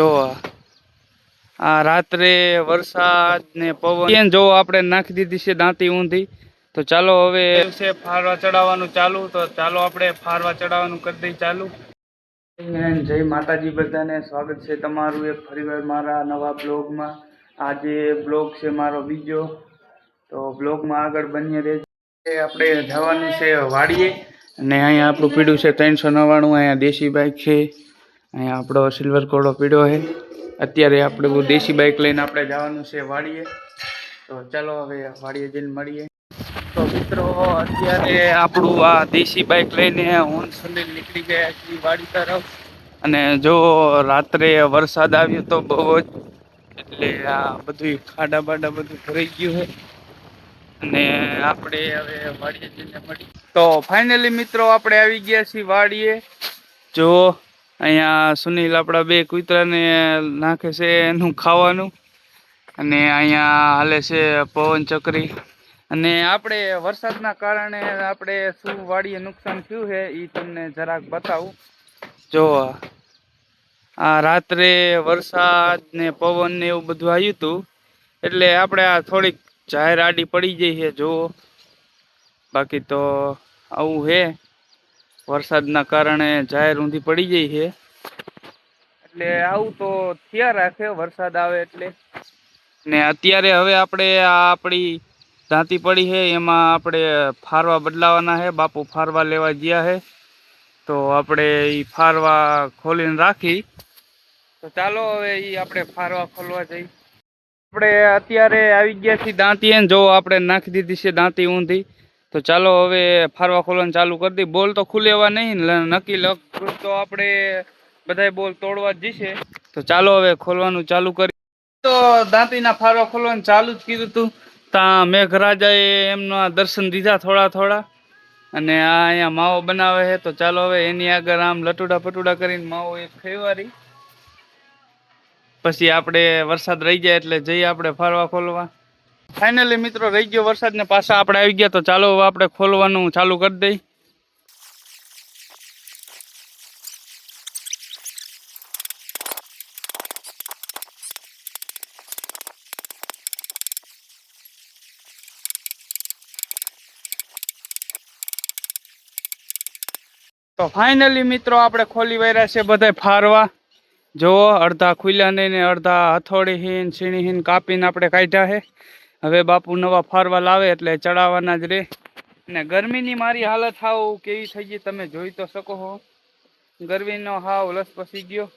જો આ રાત્રે વરસાદ ને પવન જો આપણે નાખી દીધી છે દાંતી ઊંધી. તો ચાલો હવે છે ફારવા ચડાવવાનું ચાલુ. તો ચાલો આપણે ફારવા ચડાવવાનું કરી દઈએ ચાલુ. જય માતાજી, બધાને સ્વાગત છે તમારું એક ફરીવાર મારા નવા બ્લોગમાં. આજે બ્લોગ છે મારો બીજો, તો બ્લોગમાં આગળ બની રહેજો. આપણે જવાનું છે વાડીએ, અને અહીંયા આપણું પીડું છે 399. અહીંયા દેશી બાઇક છે, અહીંયા આપણો સિલ્વર કોડો પીડો છે. અત્યારે આપણે દેશી બાઇક લઈને આપણે જવાનું છે વાડીએ. તો ચાલો હવે વાડીએ જઈને મળીએ. તો મિત્રો, અત્યારે આપણું આ દેશી બાઇક લઈને હું સુનિલ નીકળી ગયા છીએ વાડી તરફ. અને જો રાત્રે વરસાદ આવ્યો તો બહુ જ, એટલે આ બધું ખાડા બાડા બધું ભરાઈ ગયું છે. અને આપણે હવે વાડીએ જઈને મળીએ. તો ફાઇનલી મિત્રો, આપણે આવી ગયા છીએ વાડીએ. જો અહીંયા સુનિલ આપણા બે કૂતરાને નાખે છે એનું ખાવાનું, અને અહીંયા હાલે છે પવન ચક્રી. અને આપણે વરસાદના કારણે આપણે શું વાડીએ નુકસાન થયું છે એ તમને જરાક બતાવું. જો આ રાત્રે વરસાદ ને પવન ને એવું બધું આવ્યું હતું, એટલે આપણે આ થોડીક જાહેર આડી પડી જઈ છે. જો બાકી તો આવું છે, વરસાદના કારણે જાહેર ઊંધી પડી જાય છે. એટલે આવું તો થયા રાખે વરસાદ આવે એટલે. ને અત્યારે હવે આપણે આ આપણી દાંતી પડી છે એમાં આપણે ફારવા બદલાવાના છે. બાપુ ફારવા લેવા ગયા છે, તો આપણે એ ફારવા ખોલીને રાખી. તો ચાલો હવે એ આપણે ફારવા ખોલવા જઈએ. આપણે અત્યારે આવી ગયા છીએ દાંતી, જો આપણે નાખી દીધી છે દાંતી ઊંધી. તો ચાલો હવે ફારવા ખોલવાનું ચાલુ કરી દઈએ. બોલ તો ખુલેવા નહીં, નક્કી લગ તો આપણે બધા બોલ તોડવા જ જશે. તો ચાલો હવે ખોલવાનું ચાલુ કરી. તો દાંતીના ફારવા ખોલવાનું ચાલુ જ કીધું હતું, ત્યાં મેઘરાજાએ એમના દર્શન દીધા થોડા થોડા. અને આ અહીંયા માવો બનાવે છે. તો ચાલો હવે એની આગળ આમ લટુડા પટુડા કરીને માવો એક ફેરવારી, પછી આપણે વરસાદ રહી જાય એટલે જઈએ આપણે ફારવા ખોલવા. ફાઇનલી મિત્રો, રહી ગયો વરસાદ ને પાછા આપણે આવી ગયા. તો ચાલો હવે આપણે ખોલવાનું ચાલુ કરી દઈએ. તો ફાઇનલી મિત્રો, આપણે ખોલી વાર્યા છે બધા ફારવા. જો અડધા ખુલ્યા ને અડધા હથોડી હીન સીણી હીન કાપીને આપણે કાઢ્યા છે. હવે બાપુ નવા ફારવા લાવે એટલે ચડાવવાના જ રે. ને ગરમીની મારી હાલત હાવ કેવી થઈ ગઈ તમે જોઈ તો શકો છો. ગરમીનો હાવ લસ પસી ગયો.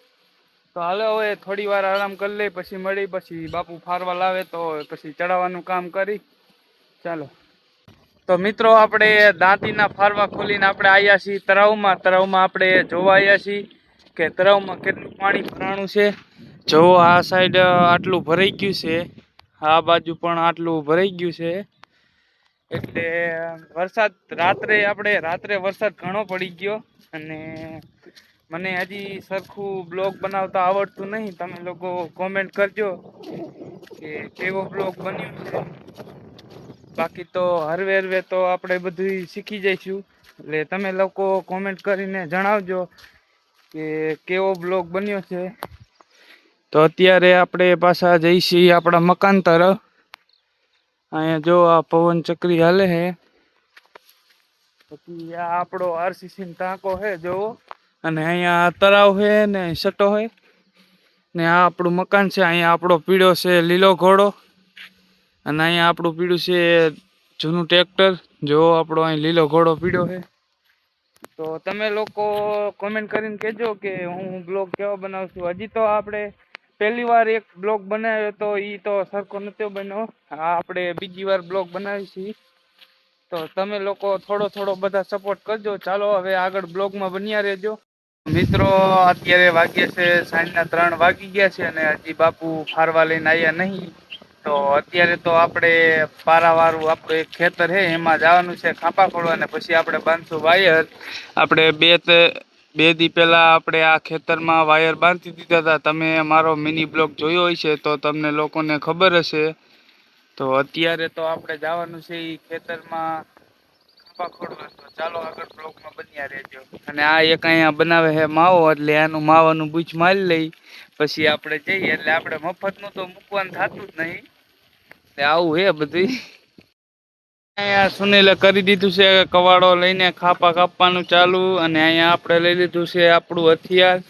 તો હાલો હવે થોડી વાર આરામ કરી લઈ, પછી મળી, પછી બાપુ ફારવા લાવે તો પછી ચડાવવાનું કામ કરી. ચાલો. તો મિત્રો, આપણે દાંતીના ફારવા ખોલીને આપણે આવ્યા છીએ તળાવમાં. તળાવમાં આપણે જોવા આવ્યા છીએ કે તળાવમાં કેટલું પાણી ભરાણું છે. જો આ સાઈડ આટલું ભરાઈ ગયું છે, આ બાજુ પણ આટલું ભરાઈ ગયું છે. એટલે વરસાદ રાત્રે વરસાદ ઘણો પડી ગયો. અને મને હજી સરખું બ્લોગ બનાવતા આવડતું નહીં. તમે લોકો કોમેન્ટ કરજો કે કેવો બ્લોગ બન્યો છે. બાકી તો હરવે તો આપણે બધું શીખી જઈશું. એટલે તમે લોકો કોમેન્ટ કરીને જણાવજો કે કેવો બ્લોગ બન્યો છે. તો અત્યારે આપણે પાછા જઈશી આપણા મકાન તરફ. અહીંયા જો આ પવન ચક્રી હાલે છે. પછી આ આપણો આરસીસી ટાંકો છે જોવો, અને અહીંયા તળાવ છે ને સટો છે. ને આ આપણું મકાન છે. અહીંયા આપણો પીળો છે લીલો ઘોડો, અને અહીંયા આપણું પીળું છે જૂનું ટ્રેક્ટર. જો આપણો અહીં લીલો ઘોડો પીળો છે. તો તમે લોકો કોમેન્ટ કરીને કહેજો કે હું બ્લોગ કેવો બનાવું છું. હજી તો આપણે પહેલી વાર એક બ્લોગ બનાવ્યો તો એ તો સરખો નહોતો બન્યો. આ આપણે બીજી વાર બ્લોગ બનાવી છીએ. તો તમે લોકો થોડો બધા સપોર્ટ કરજો. ચાલો હવે આગળ બ્લોગમાં બન્યા રહેજો. મિત્રો, અત્યારે વાગ્યા છે સાંજના 3 વાગી ગયા છે, અને હજી બાપુ ફારવા લઈને આવ્યા નહીં. તો અત્યારે તો આપણે પારાવાળું આપણું એક ખેતર છે એમાં જવાનું છે ખાંપા ખોળવા, અને પછી આપણે બાંધશું વાયર. આપણે બે દી પહેલા આપણે આ ખેતરમાં વાયર બાંધી દીધા હતા. તમે મારો મિની બ્લોગ જોયો હોય છે તો તમને લોકોને ખબર હશે. તો અત્યારે તો આપણે જવાનું છે એ ખેતરમાં ખાપા ખોડવા. તો ચાલો આગળ બ્લોકમાં બન્યા રહેજો. અને આ એક અહીંયા બનાવે છે માવો, એટલે આનું માવાનું બૂચ મારી લઈ પછી આપણે જઈએ. એટલે આપણે મફતનું તો મૂકવાનું થતું જ નહીં, એટલે આવું હે બધું. અહીંયા સુનિલે કરી દીધું છે કવાડો લઈને ખાપા કાપવાનું ચાલુ, અને અહીંયા આપણે લઈ લીધું છે આપણું હથિયાર.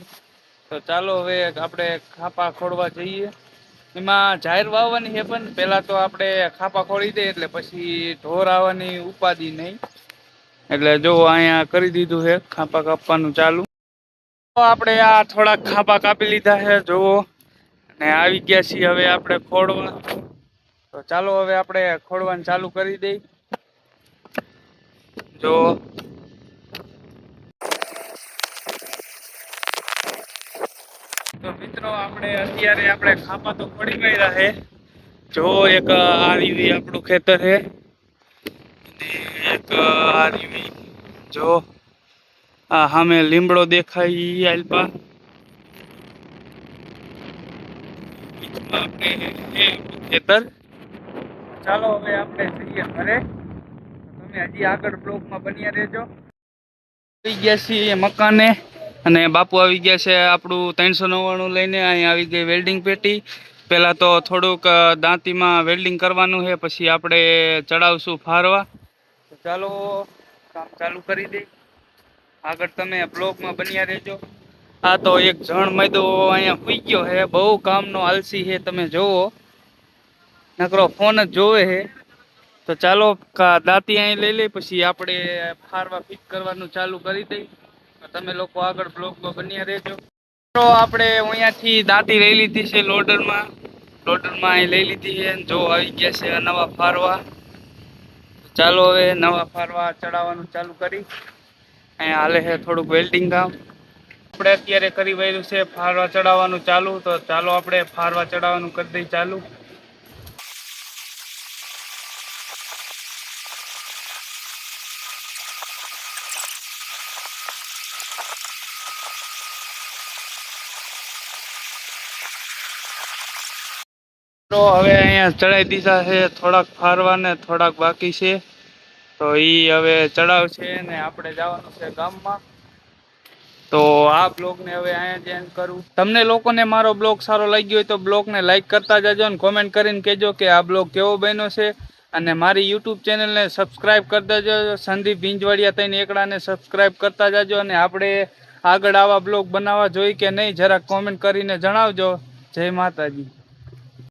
તો ચાલો હવે આપણે ખાપા ખોડવા જઈએ. એમાં જાહેર વાવવાની છે, પણ પેલા તો આપણે ખાપા ખોડી દઈએ એટલે પછી ઢોર આવવાની ઉપાધિ નહીં. એટલે જો અહીંયા કરી દીધું છે ખાપા કાપવાનું ચાલુ. તો આપણે આ થોડાક ખાપા કાપી લીધા છે જોવો, અને આવી ગયા છીએ હવે આપણે ખોડવા. તો ચાલો હવે આપણે ખોડવાનું ચાલુ કરી દઈ. જો તો મિત્રો અત્યારે આપણે ખાપા તો ખોડી ગયા છે. જો એક આ રીવી આપણું ખેતર છે, એક આ રીવી જો આ સામે લીમડો દેખાય ઈ આલ્પા. ખેતર. ચાલો હવે આપણે જઈએ ઘરે. તમે હજી આગળ બ્લોકમાં બન્યા રહેજો. આવી ગયા છીએ મકાને, અને બાપુ આવી ગયા છે આપણું 399 લઈને. અહીંયા આવી ગઈ વેલ્ડિંગ પેટી. પહેલાં તો થોડુંક દાંતીમાં વેલ્ડિંગ કરવાનું છે, પછી આપણે ચડાવશું ફારવા. તો ચાલો કામ ચાલુ કરી દઈ. આગળ તમે બ્લોકમાં બન્યા રહેજો. આ તો એક જણ મૈદો અહીંયા સુઈ ગયો છે, બહુ કામનો આલસી છે. તમે જોવો નકરો ફોન જ જોવે છે. તો ચાલો દાંતી અહીં લઈ લઈ, પછી આપણે ફારવા ફિટ કરવાનું ચાલુ કરી દઈ. તમે લોકો આગળ બ્લોકમાં બન્યા રહેજો. તો આપણે અહીંયાથી દાંતી લઈ લીધી છે લોડરમાં અહીં લઈ લીધી છે. જો આવી ગયા છે નવા ફારવા. ચાલો હવે નવા ફારવા ચડાવવાનું ચાલુ કરી. અહીંયા હાલે છે થોડુંક વેલ્ડિંગ કામ. આપણે અત્યારે કરી વાળ્યું છે ફારવા ચડાવવાનું ચાલુ. તો ચાલો આપણે ફારવા ચડાવવાનું કરી દઈ ચાલુ. તો હવે અહીંયા ચડાવી દીધા છે થોડાક ફારવા ને થોડાક બાકી છે. તો એ હવે ચડાવશે ને આપણે જવાનું છે ગામમાં. તો આ બ્લોગને હવે અહીંયા જ એન્ડ કરું. તમને લોકોને મારો બ્લોગ સારો લાગ્યો હોય તો બ્લોગને લાઈક કરતા જજો, અને કોમેન્ટ કરીને કહેજો કે આ બ્લોગ કેવો બન્યો છે. અને મારી યુટ્યુબ ચેનલને સબસ્ક્રાઈબ કરી દેજો. સંદીપ ભીંજવાડિયા તઈને એકડાને સબસ્ક્રાઈબ કરતા જજો. અને આપણે આગળ આવા બ્લોગ બનાવવા જોઈએ કે નહીં જરાક કોમેન્ટ કરીને જણાવજો. જય માતાજી.